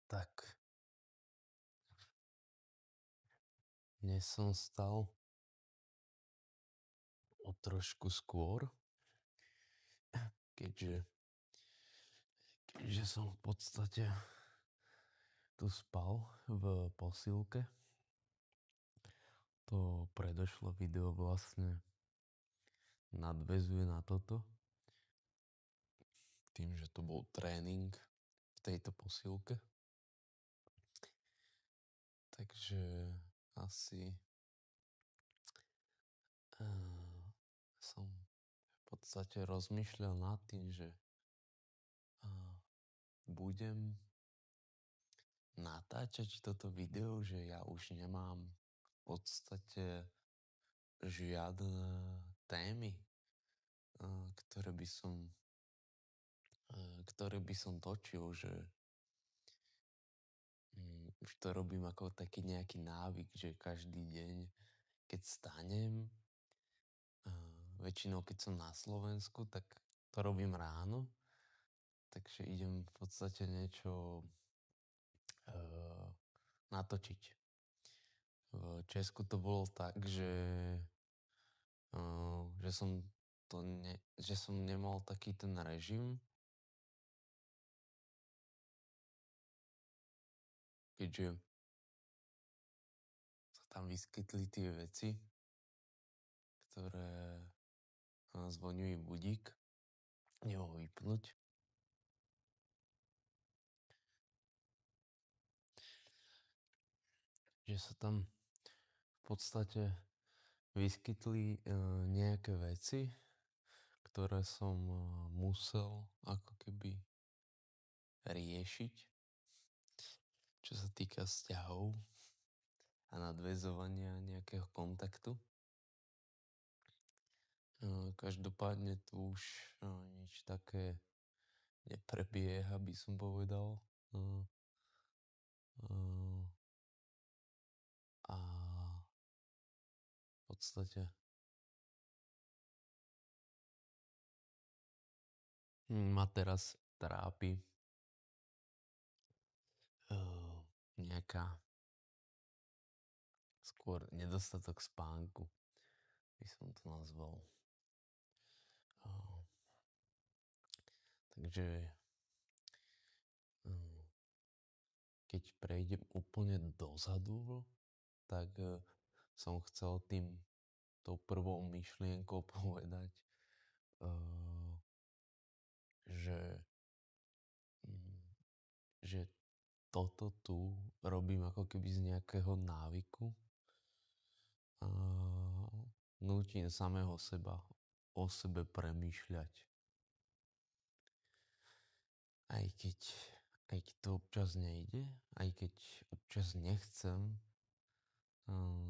Tak, dnes som vstal o trošku skôr, keďže, keďže som v podstate tu spal v posilke. To predošlé video vlastne nadväzuje na toto, tým, že to bol tréning v tejto posilke. Takže asi som v podstate rozmýšľal nad tým, že budem natáčať toto video, že ja už nemám v podstate žiadne témy, ktoré by som točil, že už to robím ako taký nejaký návyk, že každý deň, keď stanem, väčšinou keď som na Slovensku, tak to robím ráno, takže idem v podstate niečo natočiť. V Česku to bolo tak, že som nemal taký ten režim, keďže sa tam vyskytli tie veci, ktoré zvoňujú budík, nemohol vypnúť. Že sa tam v podstate vyskytli nejaké veci, ktoré som musel ako keby riešiť, čo sa týka vzťahov a nadväzovania nejakého kontaktu. Každopádne tu už nič také neprebieha, by som povedal. A v podstate ma teraz trápi nejaká skôr nedostatok spánku, by som to nazval. Takže keď prejdem úplne dozadu, tak som chcel tou prvou myšlienkou povedať, že toto tu robím ako keby z nejakého návyku. Nútim samého seba o sebe premýšľať. Aj keď to občas nejde, aj keď občas nechcem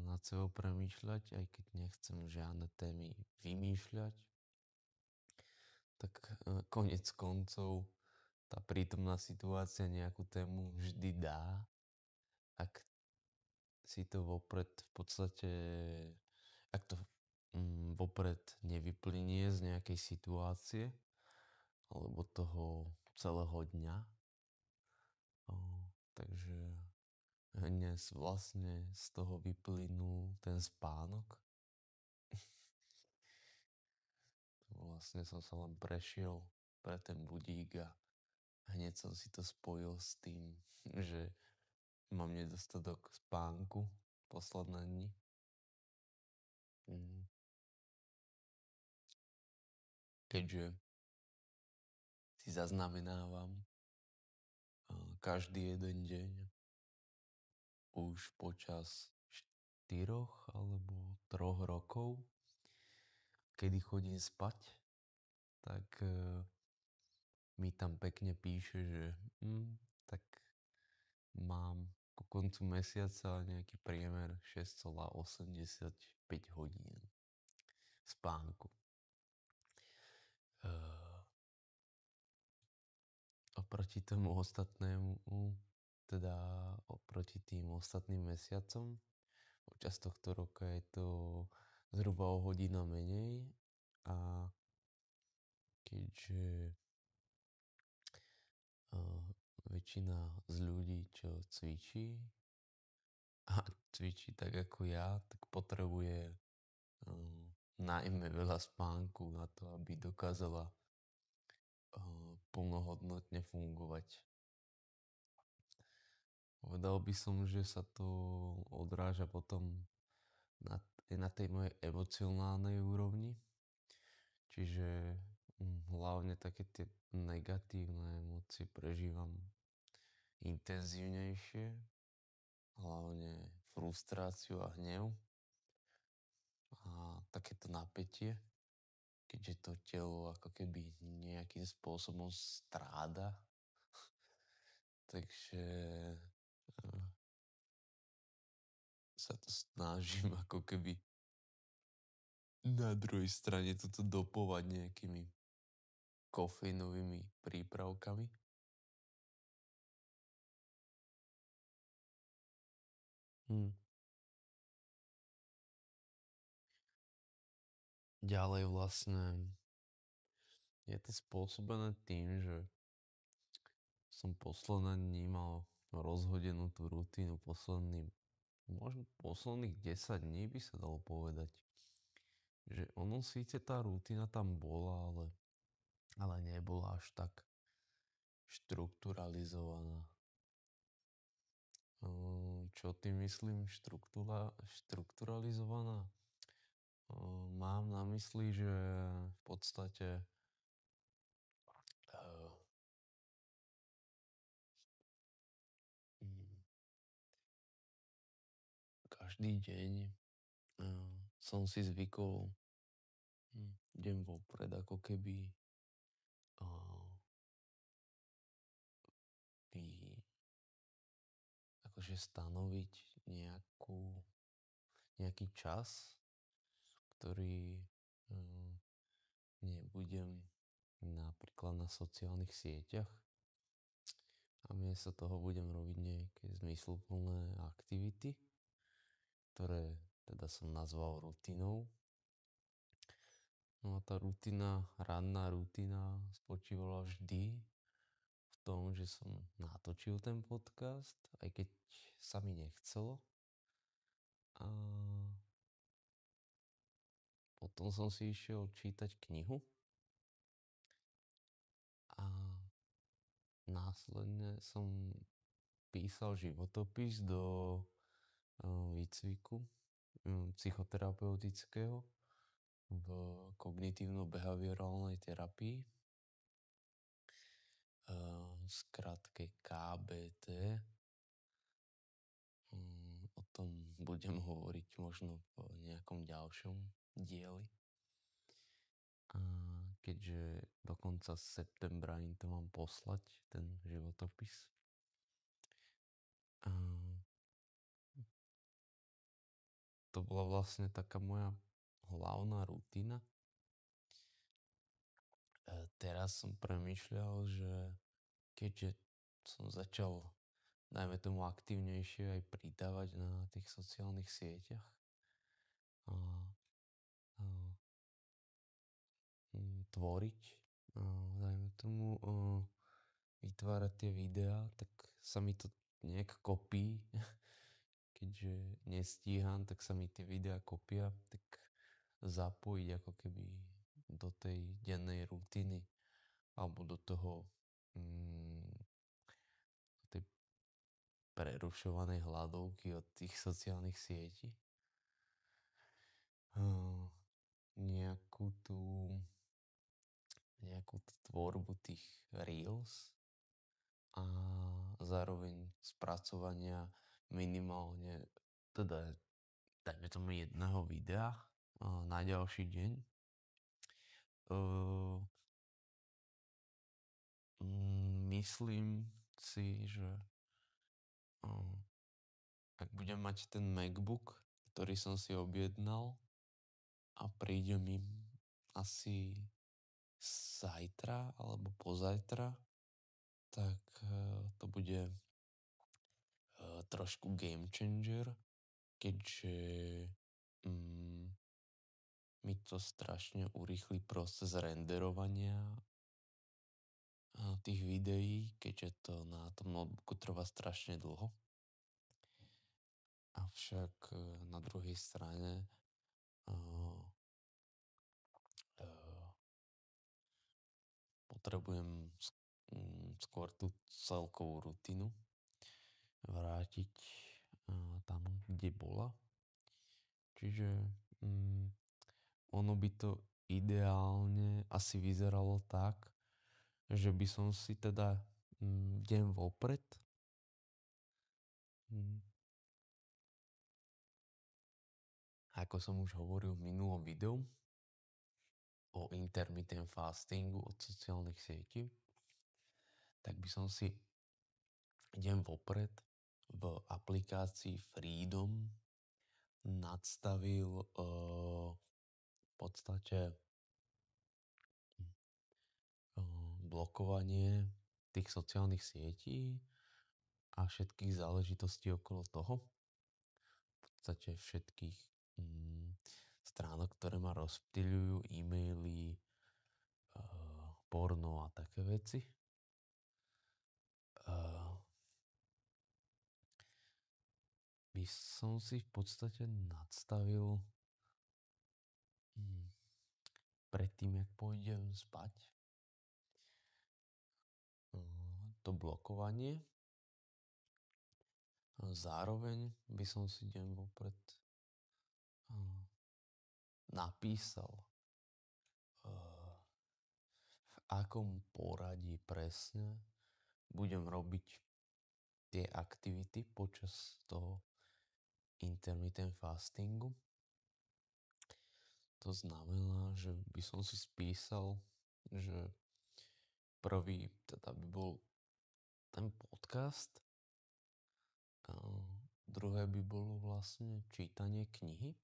nad sebou premýšľať, aj keď nechcem žiadne témy vymýšľať, tak konec koncov tá prítomná situácia nejakú tému vždy dá, ak si to vopred v podstate, ak to vopred nevyplynie z nejakej situácie alebo toho celého dňa. Takže dnes vlastne z toho vyplynul ten spánok. Vlastne som sa len prešiel pre ten budík a hneď som si to spojil s tým, že mám nedostatok spánku posledné dni. Keďže si zaznamenávam každý jeden deň už počas 4 alebo 3 rokov, kedy chodím spať, tak mi tam pekne píše, že tak mám ku koncu mesiaca nejaký priemer 6,85 hodín spánku. Oproti tomu ostatnému, teda oproti tým ostatným mesiacom, počas tohto roka je to zhruba o hodina menej a keďže väčšina z ľudí, čo cvičí a cvičí tak ako ja, tak potrebuje najmä veľa spánku na to, aby dokázala plnohodnotne fungovať. Povedal by som, že sa to odráža potom na tej mojej emocionálnej úrovni, čiže hlavne také tie negatívne emócie prežívam intenzívnejšie, hlavne frustráciu a hnev a takéto napätie, keďže to telo ako keby nejakým spôsobom stráda. Takže sa to snažím ako keby na druhej strane toto dopovať nejakými kofeínovými prípravkami. Ďalej vlastne je to spôsobené tým, že som posledné dní mal rozhodenú tú rutínu možno posledných 10 dní by sa dalo povedať. Že ono síce tá rutina tam bola, ale nebola až tak štrukturalizovaná. Čo tým myslím štrukturalizovaná? Mám na mysli, že v podstate každý deň som si zvykol deň vopred ako keby akože stanoviť nejaký čas, ktorý nebudem napríklad na sociálnych sieťach a miesto toho budem robiť nejaké zmysluplné aktivity, ktoré teda som nazval rutinou. No a tá ranná rutina spočívala vždy v tom, že som natočil ten podcast, aj keď sa mi nechcelo. A potom som si išiel čítať knihu a následne som písal životopis do výcviku psychoterapeutického v kognitívno-behaviorálnej terapii, skratke KBT. O tom budem hovoriť možno v nejakom ďalšom dieli. A keďže do konca septembra im to mám poslať, ten životopis. To bola vlastne taká moja hlavná rutina. Teraz som premýšľal, že keďže som začal dajme tomu aktívnejšie aj pridávať na tých sociálnych sieťach a tvoriť, dajme tomu vytvárať tie videá, tak sa mi to nejak kopí. Keďže nestíham, tak sa mi tie videá kopia, tak zapojiť ako keby do tej dennej rutiny alebo do toho tej prerušovanej hladovky od tých sociálnych sietí nejakú tú tvorbu tých reels a zároveň spracovania minimálne teda dajme tomu jedného videa na ďalší deň. Myslím si, že ak budem mať ten MacBook, ktorý som si objednal a príde mi asi zajtra alebo pozajtra, tak to bude trošku game changer, keďže mi to strašne urýchli proces renderovania tých videí, keďže to na tom notebooku trvá strašne dlho. Avšak na druhej strane potrebujem skôr tú celkovú rutinu vrátiť tam, kde bola. Čiže ono by to ideálne asi vyzeralo tak, že by som si teda deň vopred ako som už hovoril v minulom videu o intermittent fastingu od sociálnych sietí, tak by som si deň vopred v aplikácii Freedom nadstavil v podstate blokovanie tých sociálnych sietí a všetkých záležitostí okolo toho. V podstate všetkých stránok, ktoré ma rozptýľujú, e-maily, porno a také veci. By som si v podstate nadstavil predtým, jak pôjdem spať, to blokovanie. Zároveň by som si deň vopred napísal, v akom poradí presne budem robiť tie aktivity počas toho intermittent fastingu. To znamená, že by som si spísal, že prvý teda by bol ten podcast, druhé by bolo vlastne čítanie knihy,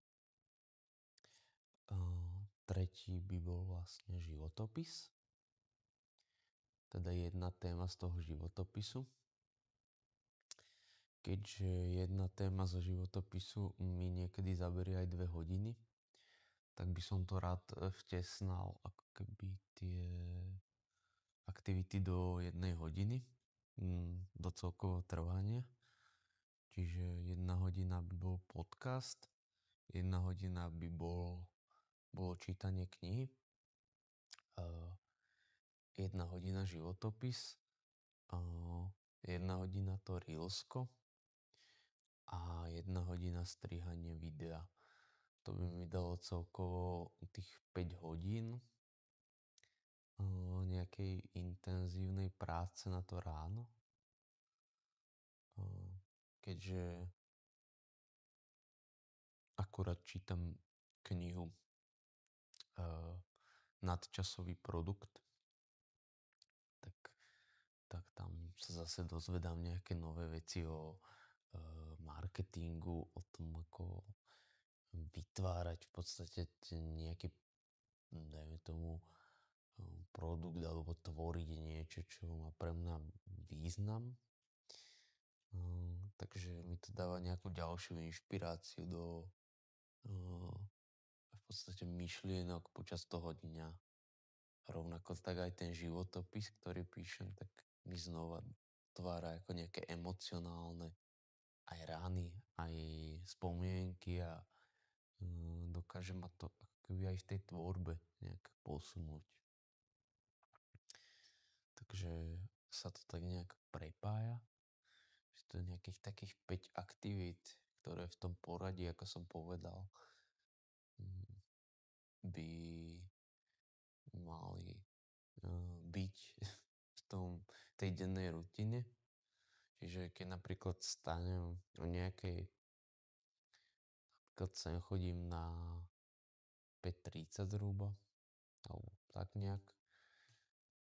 tretí by bol vlastne životopis, teda jedna téma z toho životopisu. Keďže jedna téma zo životopisu mi niekedy zaberie aj 2 hodiny, tak by som to rád vtesnal ako keby tie aktivity do 1 hodiny, do celkového trvania. Čiže 1 hodina by bol podcast, 1 hodina by bolo čítanie knihy, 1 hodina životopis, 1 hodina to reelsko a 1 hodina strihanie videa. To by mi dalo celkovo tých 5 hodín nejakej intenzívnej práce na to ráno. Keďže akurát čítam knihu Nadčasový produkt, tak tam sa zase dozvedám nejaké nové veci o marketingu, o tom, ako vytvárať v podstate nejaký, dajme tomu, produkt alebo tvoriť niečo, čo má pre mňa význam. Takže mi to dáva nejakú ďalšiu inšpiráciu do v podstate myšlienok počas toho dňa. Rovnako tak aj ten životopis, ktorý píšem, tak mi znova tvára ako nejaké emocionálne aj rány, aj spomienky a dokáže ma to akoby aj v tej tvorbe nejak posunúť. Takže sa to tak nejak prepája, že to je nejakých takých 5 aktivít, ktoré v tom poradí, ako som povedal, by mali byť v tej dennej rutine. Čiže keď napríklad stanem o nejakej, napríklad sem chodím na 5:30 zhruba, alebo tak nejak,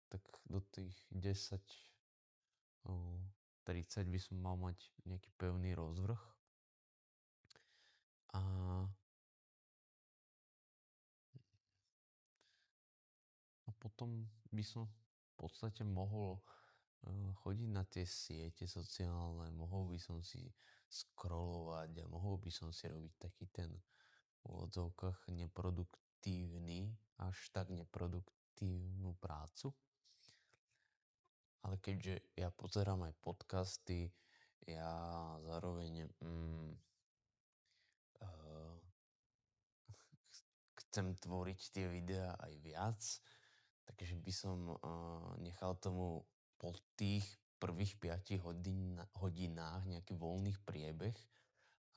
tak do tých 10:30 by som mal mať nejaký pevný rozvrh. A potom by som v podstate mohol chodiť na tie siete sociálne, mohol by som si scrollovať a mohol by som si robiť taký ten v úvodzovkách neproduktívny, až tak neproduktívnu prácu. ale keďže ja pozerám aj podcasty, ja zároveň uh, chcem tvoriť tie videá aj viac, takže by som nechal tomu po tých prvých 5 hodinách nejaký voľný priebeh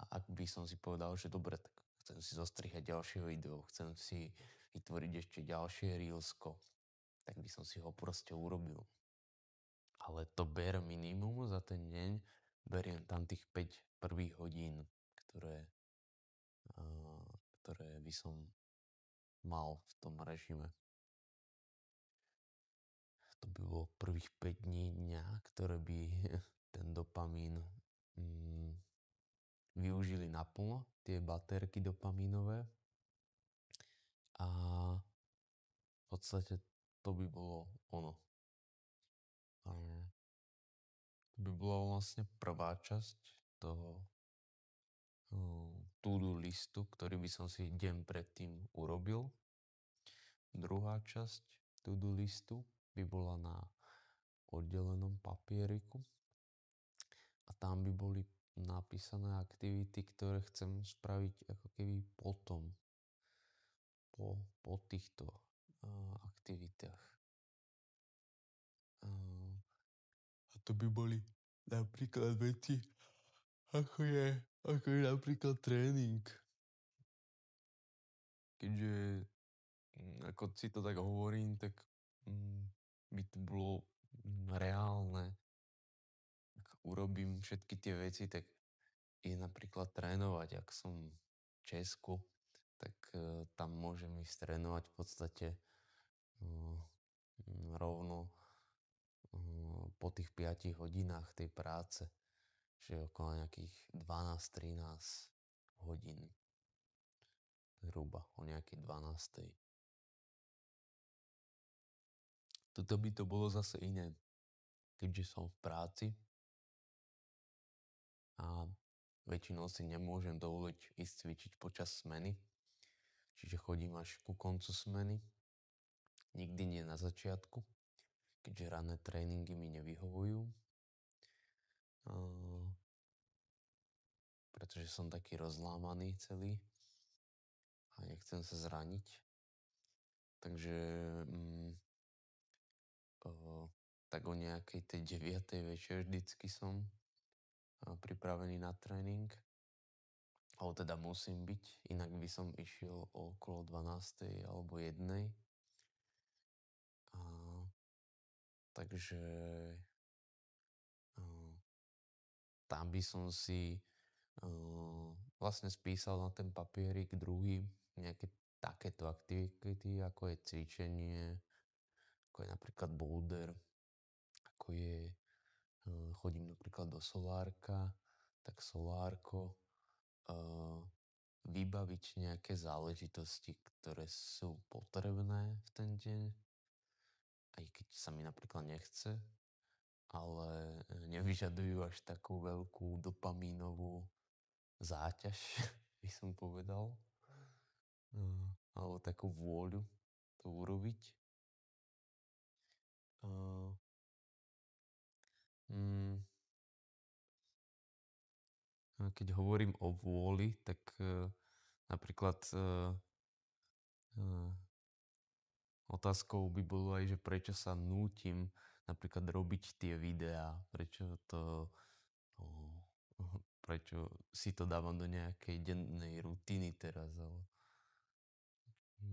a ak by som si povedal, že dobre, tak chcem si zostrihať ďalšie video, chcem si vytvoriť ešte ďalšie reelsko, tak by som si ho proste urobil. Ale to bare minimum za ten deň, beriem tam tých 5 prvých hodín, ktoré by som mal v tom režime. To by bolo prvých 5 dní dňa, ktoré by ten dopamín využili naplno, tie batérky dopamínové. A v podstate to by bolo ono. A to by bola vlastne prvá časť toho to-do listu, ktorý by som si deň predtým urobil. Druhá časť to-do listu by bola na oddelenom papieriku a tam by boli napísané aktivity, ktoré chcem spraviť ako keby potom, po týchto aktivitách. A to by boli napríklad veci, ako je napríklad tréning. Keďže ako si to tak hovorím, tak by to bolo reálne. Ak urobím všetky tie veci, tak je napríklad trénovať. Ak som v Česku, tak tam môžem ísť trénovať v podstate rovno po tých 5 hodinách tej práce. Čiže okolo nejakých 12-13 hodín. Zhruba o nejakej 12. Toto by to bolo zase iné, keďže som v práci a väčšinou si nemôžem dovoliť ísť cvičiť počas smeny, čiže chodím až ku koncu smeny, nikdy nie na začiatku, keďže ranné tréningy mi nevyhovujú, pretože som taký rozlámaný celý a nechcem sa zraniť. Takže tak o nejakej tej 9. večer vždycky som pripravený na tréning. Ale teda musím byť, inak by som išiel okolo 12. alebo 1. Takže tam by som si vlastne spísal na ten papierik druhý nejaké takéto aktivity, ako je cvičenie, ako je napríklad boulder, ako je chodím napríklad do solárka, tak solárko, vybaviť nejaké záležitosti, ktoré sú potrebné v ten deň, aj keď sa mi napríklad nechce, ale nevyžadujú až takú veľkú dopamínovú záťaž, by som povedal, alebo takú vôľu to urobiť. Keď hovorím o vôli, tak napríklad otázkou by bolo aj, že prečo sa nútim napríklad robiť tie videá, prečo si to dávam do nejakej dennej rutiny teraz, ale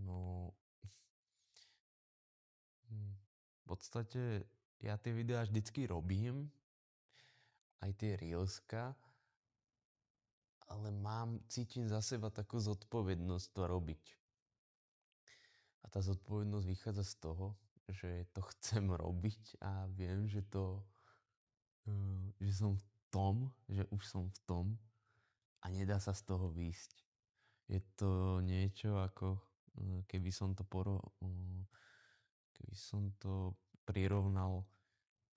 no v podstate ja tie videá vždycky robím, aj tie reelska, ale cítim za seba takú zodpovednosť to robiť. A tá zodpovednosť vychádza z toho, že to chcem robiť a viem, že som v tom, že už som v tom a nedá sa z toho výjsť. Je to niečo ako keby som prirovnal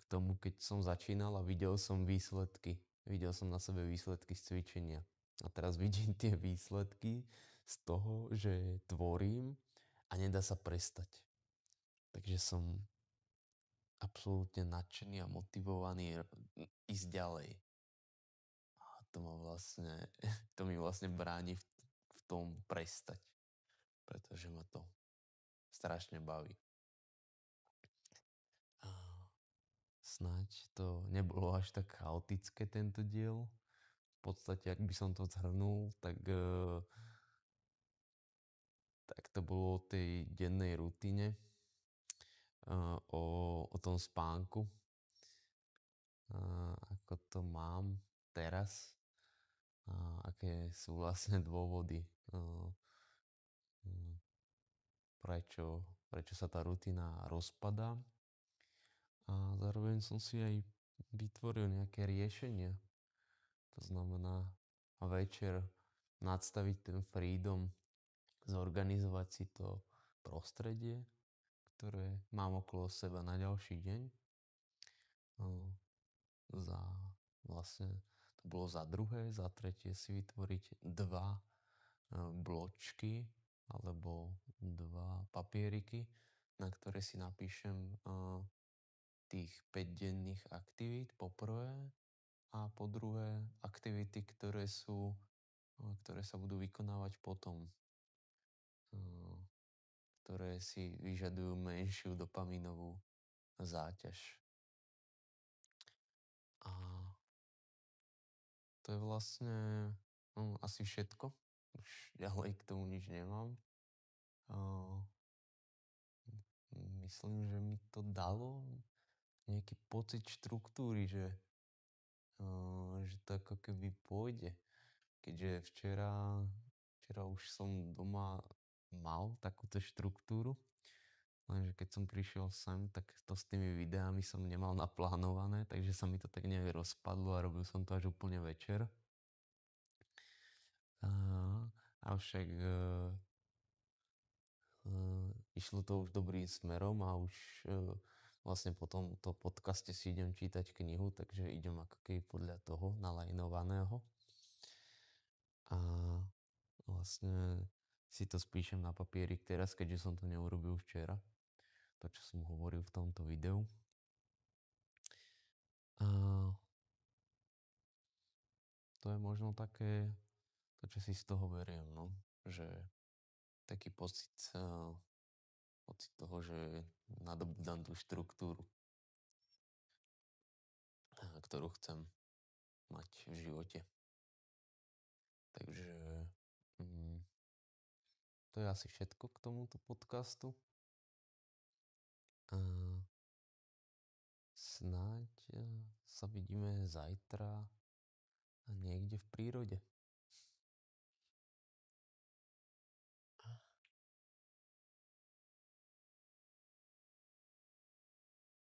k tomu, keď som začínal a videl som výsledky. Videl som na sebe výsledky z cvičenia. A teraz vidím tie výsledky z toho, že tvorím a nedá sa prestať. Takže som absolútne nadšený a motivovaný ísť ďalej. A to mi vlastne bráni v tom prestať, pretože ma to strašne baví. A snáď to nebolo až tak chaotické tento diel. V podstate, ak by som to zhrnul, tak to bolo o tej dennej rutine, o tom spánku, ako to mám teraz, aké sú vlastne dôvody, prečo sa tá rutina rozpadá. A zároveň som si aj vytvoril nejaké riešenia. To znamená večer nadstaviť ten freedom, zorganizovať si to prostredie, ktoré mám okolo seba na ďalší deň. Za vlastne to bolo za druhé, za tretie si vytvoriť dva bločky alebo dva papieriky, na ktoré si napíšem tých 5 denných aktivít po prvé a po druhé aktivity, ktoré sa budú vykonávať potom, ktoré si vyžadujú menšiu dopamínovú záťaž. A to je vlastne asi všetko. Už ďalej k tomu nič nemám. Myslím, že mi to dalo nejaký pocit štruktúry, že to ako keby pôjde. Keďže včera už som doma mal takúto štruktúru, lenže keď som prišiel sem, tak to s tými videami som nemal naplánované, takže sa mi to tak nejak rozpadlo a robil som to až úplne večer. Avšak išlo to už dobrým smerom a už vlastne po tomto podcaste si idem čítať knihu, takže idem ako keby podľa toho nalajnovaného. A vlastne si to spíšem na papierik teraz, keďže som to neurobil včera. To, čo som hovoril v tomto videu. A to je možno také, to, čo si z toho beriem, no. Že taký pocit toho, že nadobudám tú štruktúru, ktorú chcem mať v živote. Takže to je asi všetko k tomuto podcastu. Snáď sa vidíme zajtra niekde v prírode.